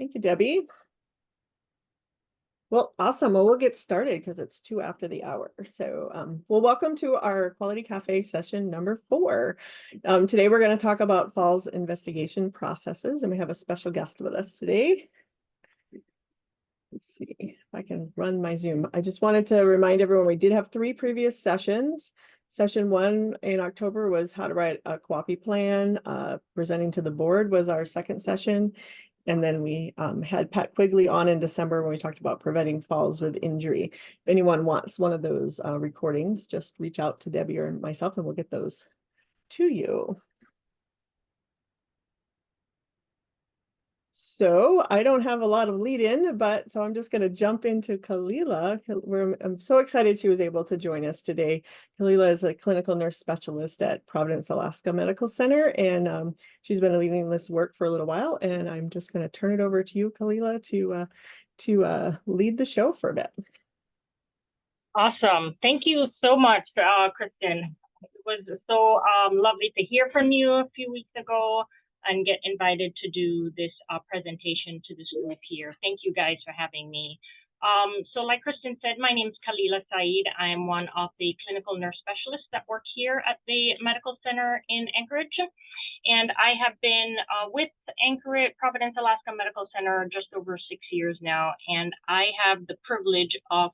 Thank you, Debbie. Well, awesome. Well, we'll get started because it's 2 after the hour. So, well, welcome to our Quality Cafe session number 4. Today, we're going to talk about falls investigation processes, and we have a special guest with us today. Let's see if I can run my Zoom. I just wanted to remind everyone we did have 3 previous sessions. Session 1 in October was how to write a QAPI plan. Presenting to the board was our second session. And then we had Pat Quigley on in December when we talked about preventing falls with injury. If anyone wants one of those recordings, just reach out to Debbie or myself and we'll get those to you. So I don't have a lot of lead in, but so I'm just going to jump into Kalila. I'm so excited she was able to join us today. Kalila is a clinical nurse specialist at Providence, Alaska Medical Center, and she's been leading this work for a little while. And I'm just going to turn it over to you, Kalila, to lead the show for a bit. Awesome. Thank you so much, Kristen. It was so lovely to hear from you a few weeks ago and get invited to do this presentation to this group here. Thank you guys for having me. So like Kristen said, my name is Kalila Saeed. I am one of the clinical nurse specialists that work here at the medical center in Anchorage. And I have been with Anchorage, Providence, Alaska Medical Center just over 6 years now. And I have the privilege of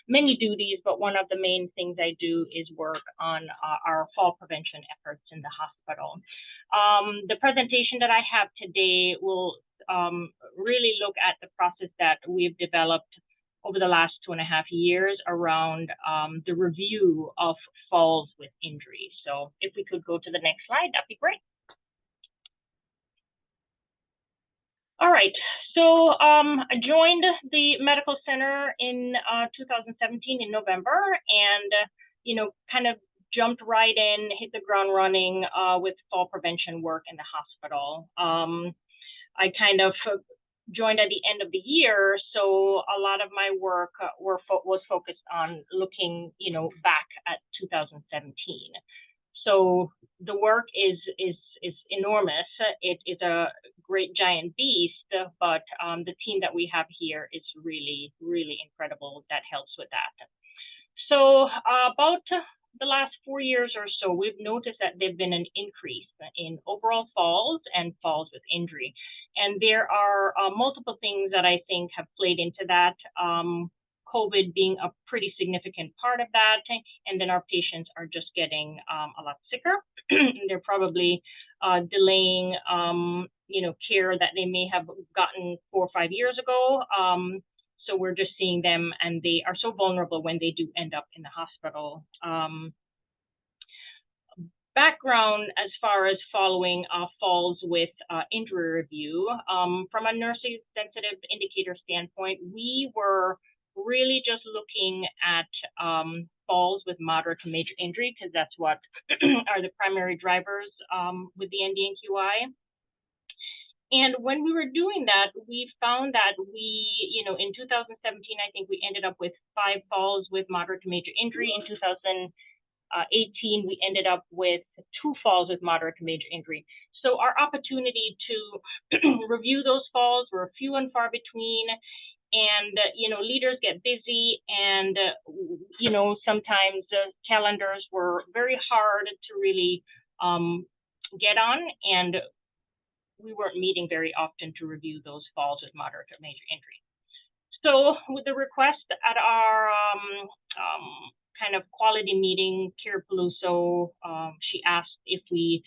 many duties, but one of the main things I do is work on our fall prevention efforts in the hospital. The presentation that I have today will really look at the process that we've developed over the last 2.5 years around the review of falls with injury. So if we could go to the next slide, that'd be great. All right, so I joined the medical center in 2017 in November, and kind of jumped right in, hit the ground running with fall prevention work in the hospital. I kind of joined at the end of the year, so a lot of my work was focused on looking, back at 2017. So the work is enormous. It is a great giant beast, but the team that we have here is really, really incredible that helps with that. So about the last 4 years or so, we've noticed that there's been an increase in overall falls and falls with injury. And there are multiple things that I think have played into that. COVID being a pretty significant part of that. And then our patients are just getting a lot sicker. They're probably delaying, care that they may have gotten 4 or 5 years ago. So we're just seeing them, and they are so vulnerable when they do end up in the hospital. Background as far as following falls with injury review. From a nursing sensitive indicator standpoint, we were really just looking at falls with moderate to major injury, because that's what are the primary drivers with the NDNQI. And when we were doing that, we found that we, in 2017, I think we ended up with 5 falls with moderate to major injury. In 2018, we ended up with 2 falls with moderate to major injury. So our opportunity to review those falls were few and far between. And, leaders get busy, and, sometimes the calendars were very hard to really get on. And we weren't meeting very often to review those falls with moderate or major injury. So with the request at our kind of quality meeting, Kira Peluso, she asked if we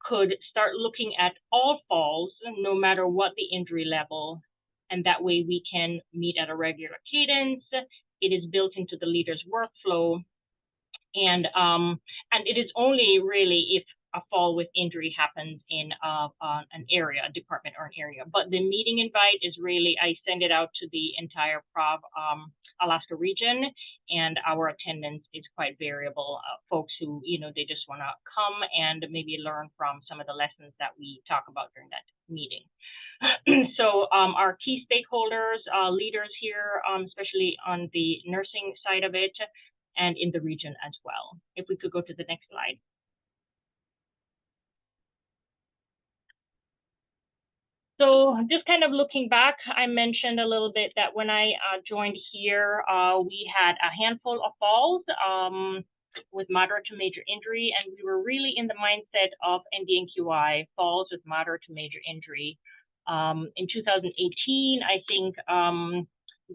could start looking at all falls, no matter what the injury level, and that way we can meet at a regular cadence. It is built into the leader's workflow, and it is only really if a fall with injury happens in an area, a department or an area. But the meeting invite is really, I send it out to the entire Alaska region, and our attendance is quite variable. Folks who, they just want to come and maybe learn from some of the lessons that we talk about during that meeting. So our key stakeholders, leaders here, especially on the nursing side of it, and in the region as well. If we could go to the next slide. So just kind of looking back, I mentioned a little bit that when I joined here, we had a handful of falls with moderate to major injury, and we were really in the mindset of NDNQI, falls with moderate to major injury. In 2018, I think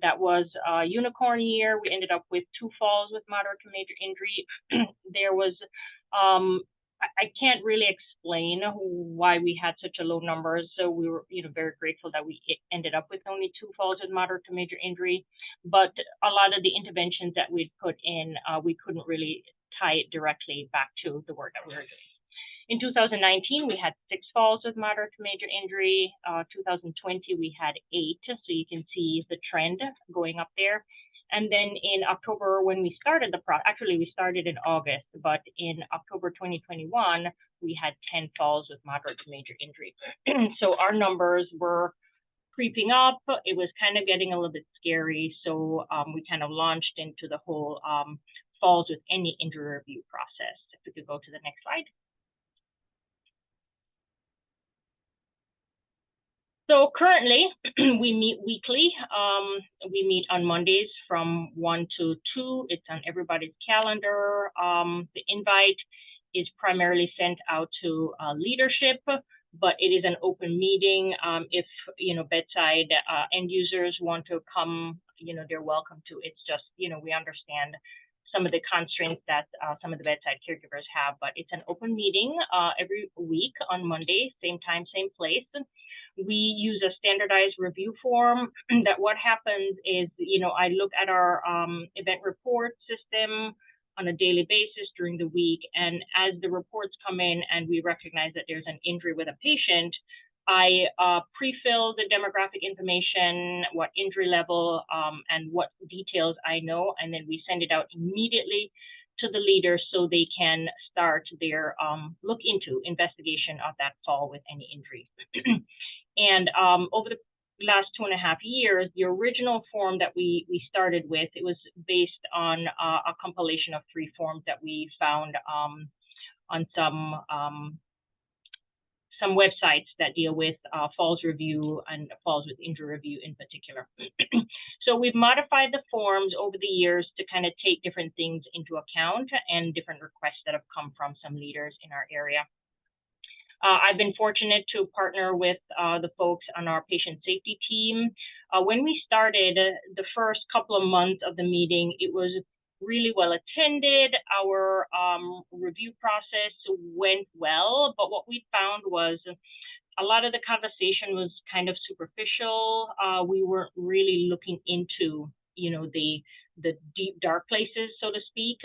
that was a unicorn year. We ended up with 2 falls with moderate to major injury. There was I can't really explain why we had such a low numbers. So we were, very grateful that we ended up with only 2 falls with moderate to major injury. But a lot of the interventions that we'd put in, we couldn't really tie it directly back to the work that we were doing. In 2019, we had 6 falls with moderate to major injury. 2020, we had 8. So you can see the trend going up there. And then in October, when we started the process, actually we started in August, but in October 2021, we had 10 falls with moderate to major injury. So our numbers were creeping up. It was kind of getting a little bit scary. So we kind of launched into the whole falls with any injury review process. If we could go to the next slide. So currently, we meet weekly. We meet on Mondays from 1 to 2. It's on everybody's calendar. The invite is primarily sent out to leadership, but it is an open meeting. If, bedside end users want to come, they're welcome to. It's just, we understand some of the constraints that some of the bedside caregivers have, but it's an open meeting every week on Monday, same time, same place. We use a standardized review form that what happens is, I look at our event report system on a daily basis during the week. And as the reports come in and we recognize that there's an injury with a patient, I pre-fill the demographic information, what injury level and what details I know, and then we send it out immediately to the leaders so they can start their look into investigation of that fall with any injury. And over the last 2.5 years, the original form that we started with, it was based on a compilation of 3 forms that we found on some websites that deal with falls review and falls with injury review in particular. So we've modified the forms over the years to kind of take different things into account and different requests that have come from some leaders in our area. I've been fortunate to partner with the folks on our patient safety team. When we started, the first couple of months of the meeting, it was really well attended. Our review process went well, but what we found was a lot of the conversation was kind of superficial. We weren't really looking into, the deep dark places, so to speak.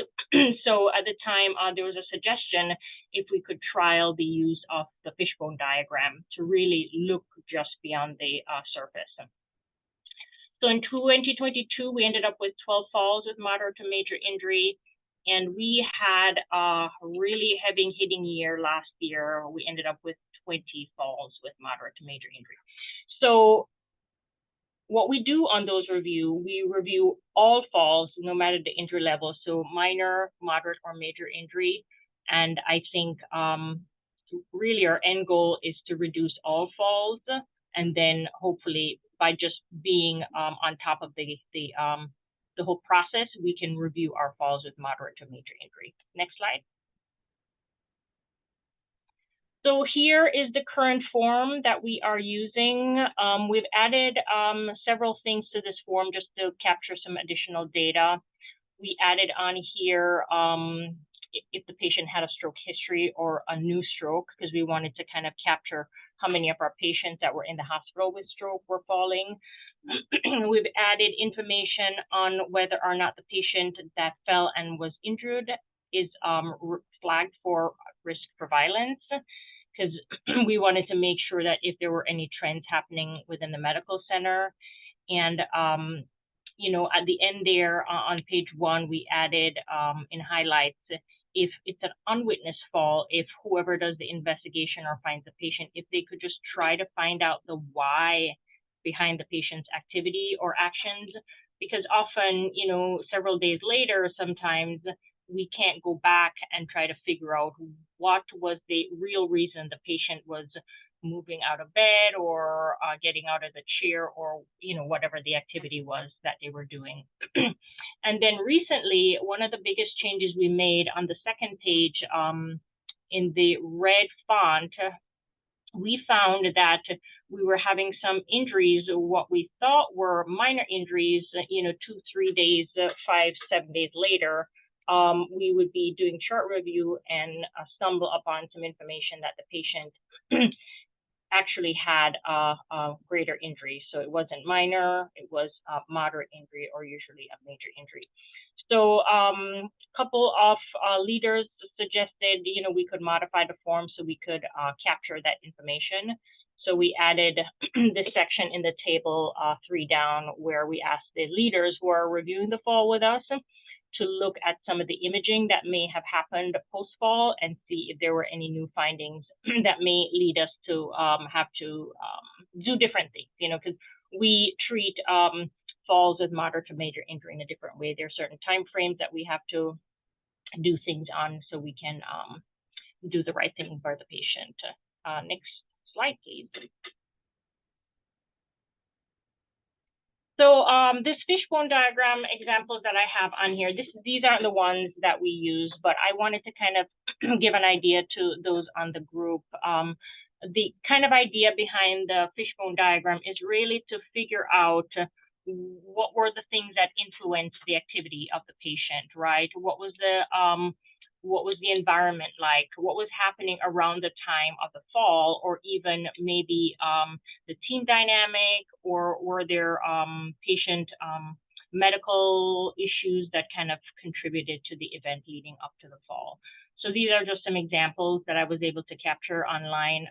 So at the time, there was a suggestion if we could trial the use of the fishbone diagram to really look just beyond the surface. So in 2022, we ended up with 12 falls with moderate to major injury, and we had a really heavy hitting year last year. We ended up with 20 falls with moderate to major injury. So what we do on those we review all falls, no matter the injury level, so minor, moderate, or major injury. And I think really our end goal is to reduce all falls, and then hopefully by just being on top of the whole process, we can review our falls with moderate to major injury. Next slide. So here is the current form that we are using. We've added several things to this form just to capture some additional data. We added on here if the patient had a stroke history or a new stroke, because we wanted to kind of capture how many of our patients that were in the hospital with stroke were falling. We've added information on whether or not the patient that fell and was injured is flagged for risk for violence, because we wanted to make sure that if there were any trends happening within the medical center. And, at the end there on page 1, we added in highlights, if it's an unwitnessed fall, if whoever does the investigation or finds the patient, if they could just try to find out the why behind the patient's activity or actions, because often, several days later, sometimes we can't go back and try to figure out what was the real reason the patient was moving out of bed or getting out of the chair, or whatever the activity was that they were doing. And then recently, one of the biggest changes we made on the second page, in the red font, we found that we were having some injuries, what we thought were minor injuries, 2-3 days, 5-7 days later. We would be doing chart review and stumble upon some information that the patient actually had a greater injury. So it wasn't minor, it was a moderate injury, or usually a major injury. So a couple of leaders suggested, we could modify the form so we could capture that information. So we added this section in the table 3 down, where we asked the leaders who are reviewing the fall with us to look at some of the imaging that may have happened post-fall and see if there were any new findings that may lead us to have to do different things, because we treat falls with moderate to major injury in a different way. There are certain time frames that we have to do things on so we can do the right thing for the patient. Next slide, please. So this fishbone diagram examples that I have on here, these aren't the ones that we use, but I wanted to kind of give an idea to those on the group. The kind of idea behind the fishbone diagram is really to figure out what were the things that influenced the activity of the patient, right? What was the environment like? What was happening around the time of the fall, or even maybe the team dynamic, or were there patient medical issues that kind of contributed to the event leading up to the fall? So these are just some examples that I was able to capture online.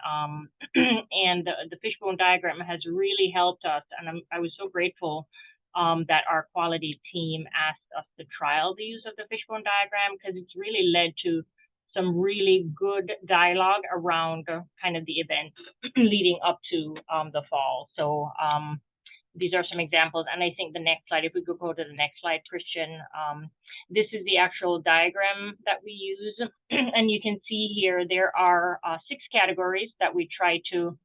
And the fishbone diagram has really helped us. And I was so grateful that our quality team asked us to trial the use of the fishbone diagram, because it's really led to some really good dialogue around kind of the events leading up to the fall. So these are some examples. And I think the next slide, if we could go to the next slide, Christian, this is the actual diagram that we use. And you can see here, there are 6 categories that we try to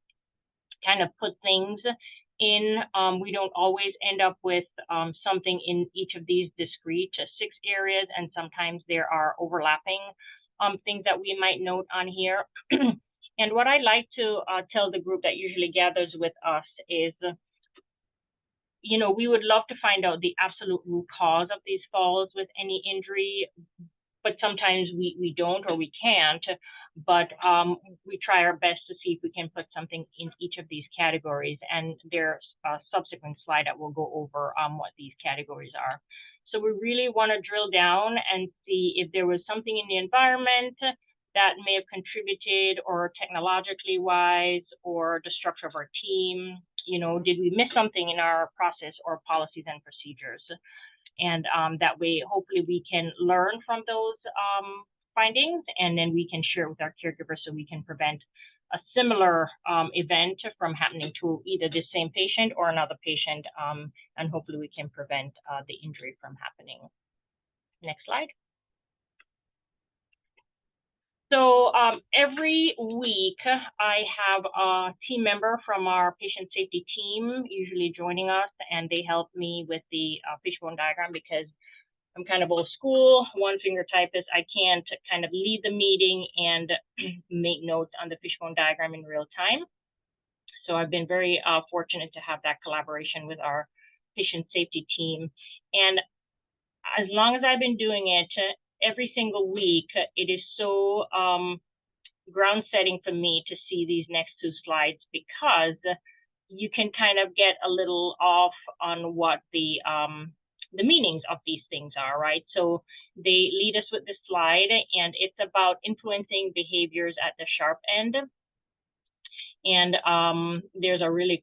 kind of put things in. We don't always end up with something in each of these discrete 6 areas, and sometimes there are overlapping things that we might note on here. And what I like to tell the group that usually gathers with us is, we would love to find out the absolute root cause of these falls with any injury, but sometimes we don't, or we can't. But we try our best to see if we can put something in each of these categories. And there's a subsequent slide that will go over what these categories are. So we really want to drill down and see if there was something in the environment that may have contributed, or technologically wise, or the structure of our team. Did we miss something in our process or policies and procedures? And that way, hopefully, we can learn from those findings, and then we can share it with our caregivers so we can prevent a similar event from happening to either the same patient or another patient, and hopefully we can prevent the injury from happening. Next slide. So every week, I have a team member from our patient safety team usually joining us, and they help me with the fishbone diagram, because I'm kind of old school, one-finger typist. I can't kind of lead the meeting and make notes on the fishbone diagram in real time. So I've been very fortunate to have that collaboration with our patient safety team. And as long as I've been doing it, every single week, it is so ground setting for me to see these next 2 slides, because you can kind of get a little off on what the meanings of these things are, right? So they lead us with this slide, and it's about influencing behaviors at the sharp end. And there's a really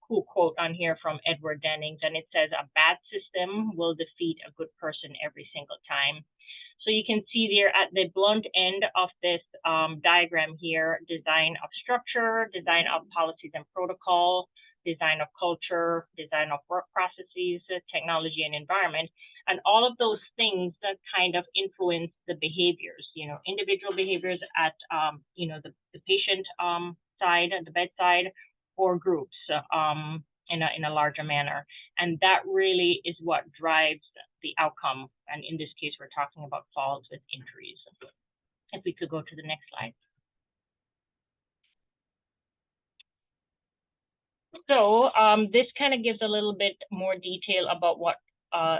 cool quote on here from Edward Dennings, and it says, "A bad system will defeat a good person every single time." So you can see there at the blunt end of this diagram here, design of structure, design of policies and protocol, design of culture, design of work processes, technology and environment. And all of those things that kind of influence the behaviors, individual behaviors at, the patient side, the bedside, or groups in a larger manner. And that really is what drives the outcome. And in this case, we're talking about falls with injuries. If we could go to the next slide. So this kind of gives a little bit more detail about what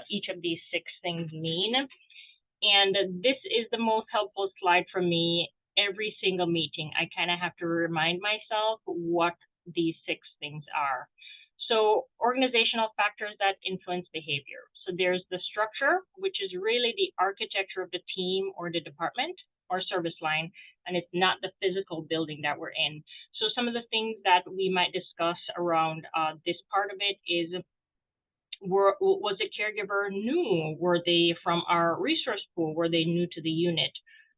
each of these 6 things mean. And this is the most helpful slide for me. Every single meeting, I kind of have to remind myself what these 6 things are. So organizational factors that influence behavior. So there's the structure, which is really the architecture of the team or the department or service line, and it's not the physical building that we're in. So some of the things that we might discuss around this part of it is, was the caregiver new? Were they from our resource pool? Were they new to the unit?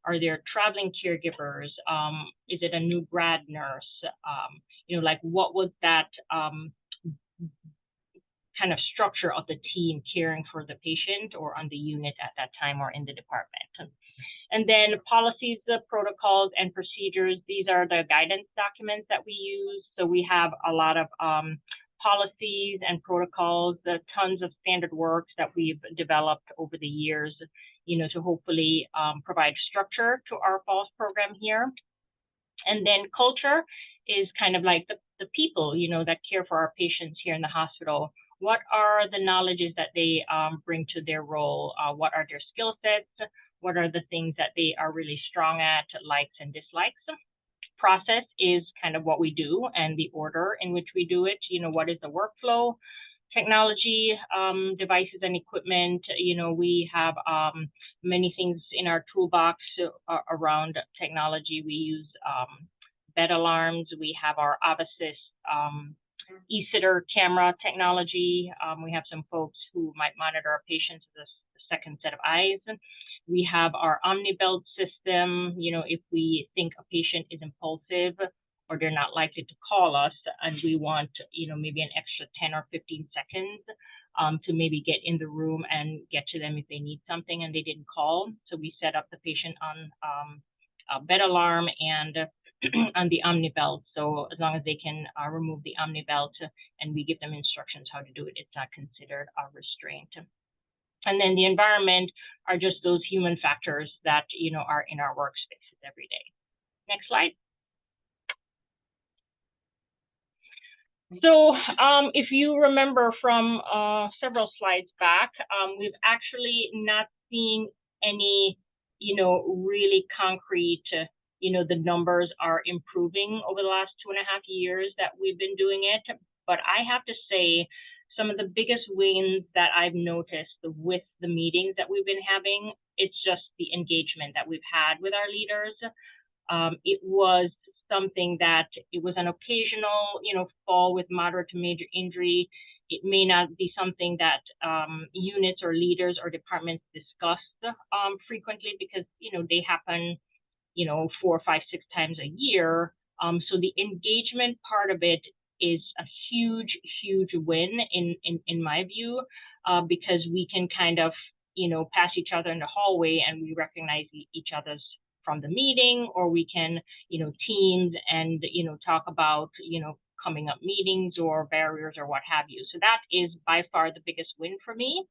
Are there traveling caregivers? Is it a new grad nurse? Like what was that kind of structure of the team caring for the patient or on the unit at that time or in the department? And then policies, the protocols and procedures, these are the guidance documents that we use. So we have a lot of policies and protocols, tons of standard works that we've developed over the years, to hopefully provide structure to our falls program here. And then culture is kind of like the people, that care for our patients here in the hospital. What are the knowledges that they bring to their role? What are their skill sets? What are the things that they are really strong at, likes and dislikes? Process is kind of what we do and the order in which we do it. What is the workflow? Technology, devices and equipment. We have many things in our toolbox around technology. We use bed alarms. We have our AHHA e-sitter camera technology. We have some folks who might monitor our patients with a second set of eyes. We have our OmniBelt system. If we think a patient is impulsive or they're not likely to call us and we want, maybe an extra 10 or 15 seconds to maybe get in the room and get to them if they need something and they didn't call. So we set up the patient on a bed alarm and on the OmniBelt. So as long as they can remove the OmniBelt and we give them instructions how to do it, it's not considered a restraint. And then the environment are just those human factors that, are in our workspaces every day. Next slide. So if you remember from several slides back, we've actually not seen any, really concrete, the numbers are improving over the last 2.5 years that we've been doing it. But I have to say, some of the biggest wins that I've noticed with the meetings that we've been having, it's just the engagement that we've had with our leaders. It was something that it was an occasional, fall with moderate to major injury. It may not be something that units or leaders or departments discuss frequently because, they happen, 4, 5, 6 times a year. So the engagement part of it is a huge, huge win in my view, because we can kind of, pass each other in the hallway and we recognize each other's from the meeting, or we can, teams and, talk about, coming up meetings or barriers or what have you. So that is by far the biggest win for me.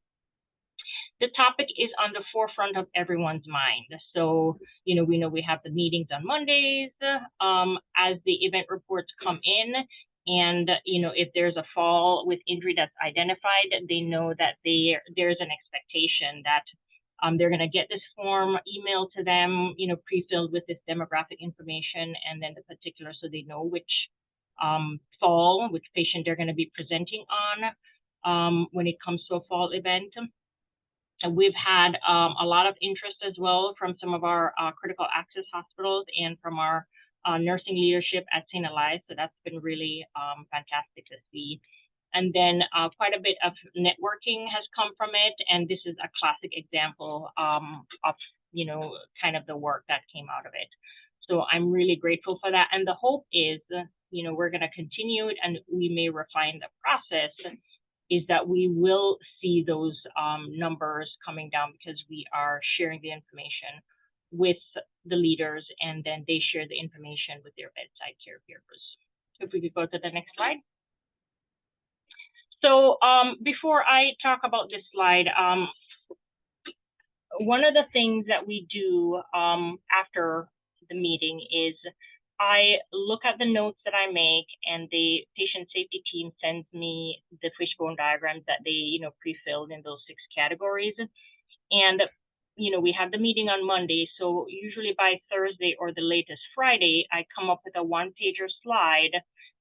The topic is on the forefront of everyone's mind. So, we know we have the meetings on Mondays, as the event reports come in. And, if there's a fall with injury that's identified, they know that there's an expectation that they're going to get this form emailed to them, pre-filled with this demographic information and then the particular, so they know which fall, which patient they're going to be presenting on when it comes to a fall event. And we've had a lot of interest as well from some of our critical access hospitals and from our nursing leadership at St. Elias. So that's been really fantastic to see. And then quite a bit of networking has come from it. And this is a classic example of, kind of the work that came out of it. So I'm really grateful for that. And the hope is we're going to continue it and we may refine the process, is that we will see those numbers coming down because we are sharing the information with the leaders, and then they share the information with their bedside caregivers. If we could go to the next slide. So before I talk about this slide, one of the things that we do after the meeting is I look at the notes that I make, and the patient safety team sends me the fishbone diagrams that they, pre-filled in those 6 categories. And, we have the meeting on Monday. So usually by Thursday or the latest Friday, I come up with a 1-pager slide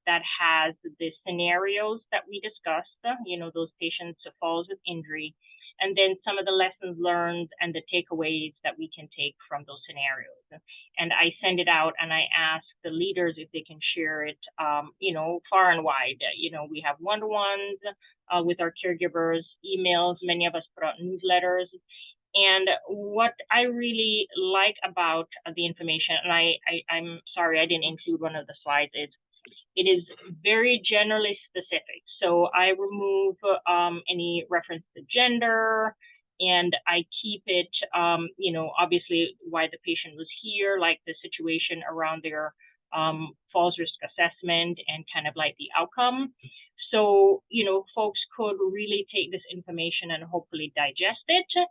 that has the scenarios that we discussed, those patients falls with injury, and then some of the lessons learned and the takeaways that we can take from those scenarios. And I send it out, and I ask the leaders if they can share it, far and wide. We have one-to-ones with our caregivers, emails, many of us put out newsletters. And what I really like about the information, and I'm sorry I didn't include one of the slides, is it is very generally specific. So I remove any reference to gender, and I keep it, obviously why the patient was here, like the situation around their falls risk assessment and kind of like the outcome. So, folks could really take this information and hopefully digest it.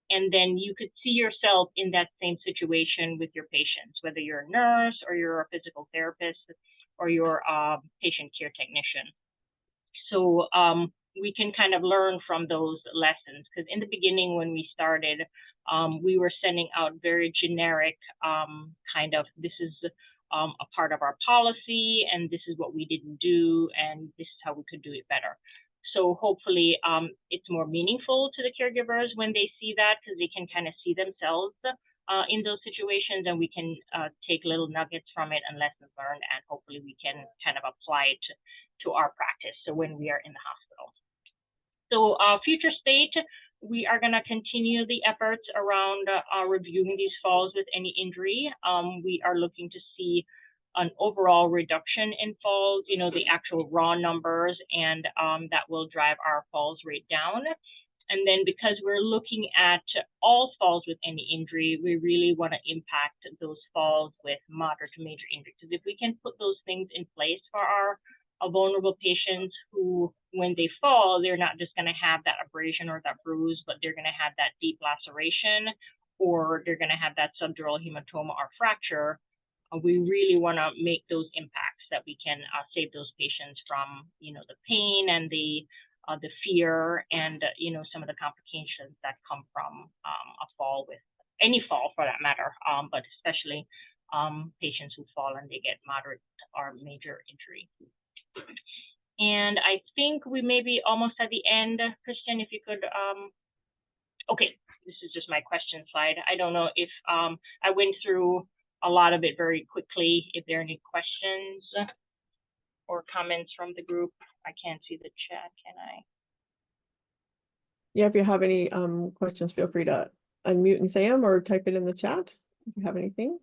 And then you could see yourself in that same situation with your patients, whether you're a nurse or you're a physical therapist or you're a patient care technician. So we can kind of learn from those lessons, because in the beginning when we started, we were sending out very generic this is a part of our policy, and this is what we didn't do, and this is how we could do it better. So hopefully it's more meaningful to the caregivers when they see that, because they can kind of see themselves in those situations, and we can take little nuggets from it and lessons learned, and hopefully we can kind of apply it to our practice, so when we are in the hospital. So future state, we are going to continue the efforts around reviewing these falls with any injury. We are looking to see an overall reduction in falls, the actual raw numbers, and that will drive our falls rate down. And then because we're looking at all falls with any injury, we really want to impact those falls with moderate to major injury. Because if we can put those things in place for our vulnerable patients who, when they fall, they're not just going to have that abrasion or that bruise, but they're going to have that deep laceration, or they're going to have that subdural hematoma or fracture. We really want to make those impacts that we can save those patients from, the pain and the fear and, some of the complications that come from a fall, with any fall for that matter, but especially patients who fall and they get moderate or major injury. And I think we may be almost at the end. Christian, if you could, okay, this is just my question slide. I don't know if I went through a lot of it very quickly. If there are any questions or comments from the group, I can't see the chat, can I? Yeah, if you have any questions, feel free to unmute and say them, or type it in the chat if you have anything.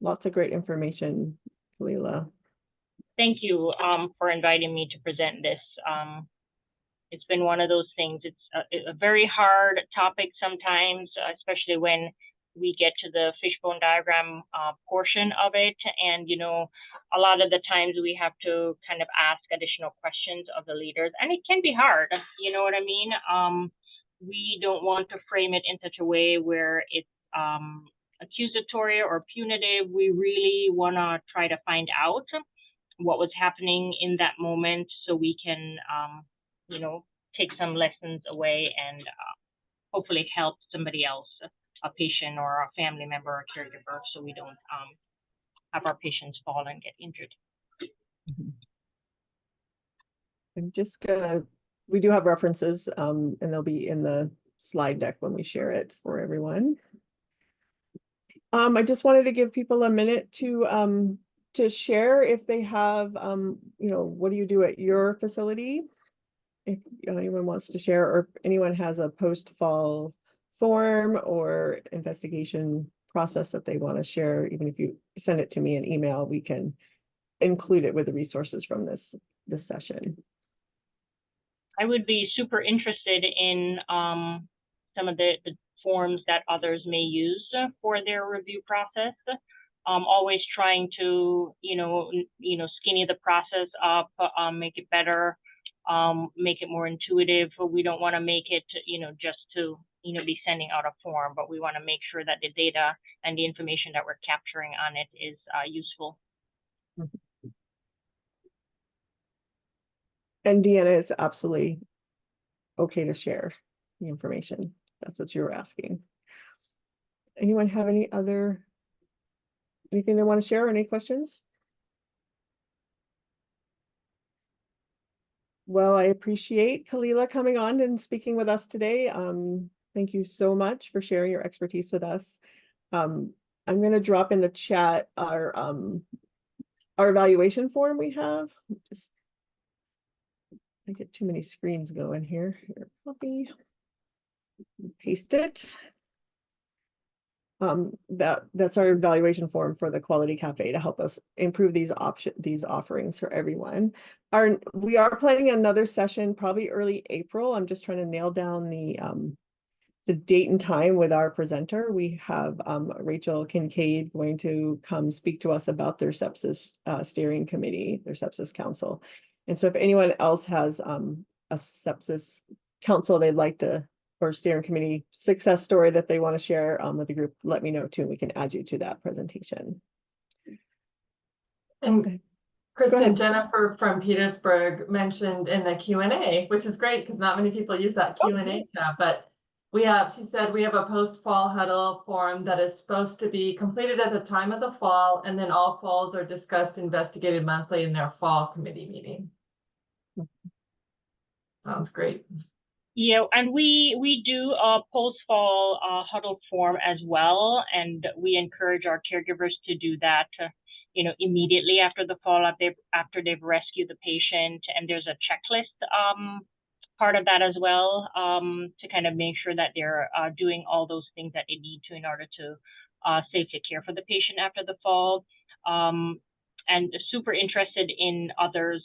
Lots of great information, Leila. Thank you for inviting me to present this. It's been one of those things. It's a very hard topic sometimes, especially when we get to the fishbone diagram portion of it. And, a lot of the times we have to kind of ask additional questions of the leaders, and it can be hard, you know what I mean? We don't want to frame it in such a way where it's accusatory or punitive. We really want to try to find out what was happening in that moment, so we can, take some lessons away and hopefully help somebody else, a patient or a family member or caregiver, so we don't have our patients fall and get injured. I'm just gonna, we do have references and they'll be in the slide deck when we share it for everyone. I just wanted to give people a minute to share if they have, what do you do at your facility? If anyone wants to share, or if anyone has a post-fall form or investigation process that they want to share, even if you send it to me in email, we can include it with the resources from this session. I would be super interested in some of the forms that others may use for their review process. Always trying to, skinny the process up, make it better, make it more intuitive. We don't want to make it, just to, be sending out a form, but we want to make sure that the data and the information that we're capturing on it is useful. And Deanna, it's absolutely okay to share the information. That's what you were asking. Anyone have anything they want to share or any questions? Well, I appreciate Kalila coming on and speaking with us today. Thank you so much for sharing your expertise with us. I'm going to drop in the chat our evaluation form we have. Just I get too many screens going here. Here, copy, paste it. That's our evaluation form for the Quality Cafe to help us improve these offerings for everyone. We are planning another session probably early April. I'm just trying to nail down the date and time with our presenter. We have Rachel Kincaid going to come speak to us about their sepsis steering committee, their sepsis council. And so if anyone else has a sepsis council they'd like to, or steering committee success story that they want to share with the group, let me know too. We can add you to that presentation. And Kristen, Jennifer from Petersburg mentioned in the Q&A, which is great because not many people use that Q&A tab, but she said we have a post-fall huddle form that is supposed to be completed at the time of the fall, and then all falls are discussed, investigated monthly in their fall committee meeting. Sounds great. Yeah, and we do a post-fall huddle form as well, and we encourage our caregivers to do that, immediately after the fall, after they've rescued the patient. And there's a checklist part of that as well, to kind of make sure that they're doing all those things that they need to in order to safely care for the patient after the fall. And super interested in others'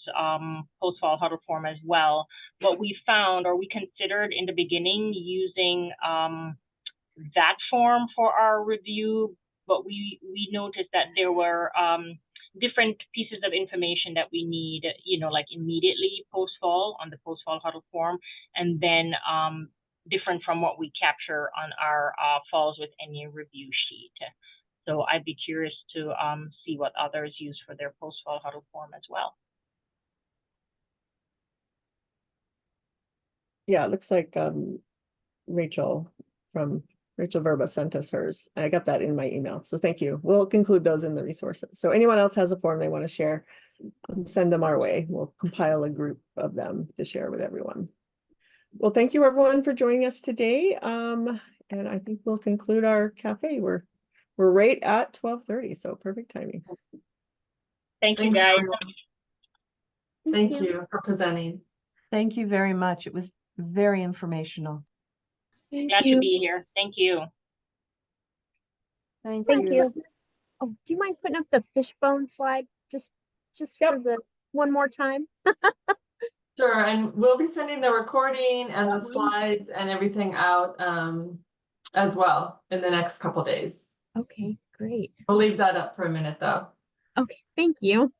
post-fall huddle form as well. What we found, or we considered in the beginning, using that form for our review, but we noticed that there were different pieces of information that we need, like immediately post-fall on the post-fall huddle form, and then different from what we capture on our falls with any review sheet. So I'd be curious to see what others use for their post-fall huddle form as well. Yeah, it looks like Rachel Verba sent us hers. I got that in my email, so thank you. We'll include those in the resources. So anyone else has a form they want to share, send them our way. We'll compile a group of them to share with everyone. Well, thank you everyone for joining us today. And I think we'll conclude our cafe. We're right at 12:30, so perfect timing. Thank you, guys. Thank you for presenting. Thank you very much. It was very informational. Glad to be here. Thank you. Thank you. Oh, do you mind putting up the fishbone slide just for the one more time? Sure, and we'll be sending the recording and the slides and everything out as well in the next couple days. Okay, great. We'll leave that up for a minute though. Okay, thank you.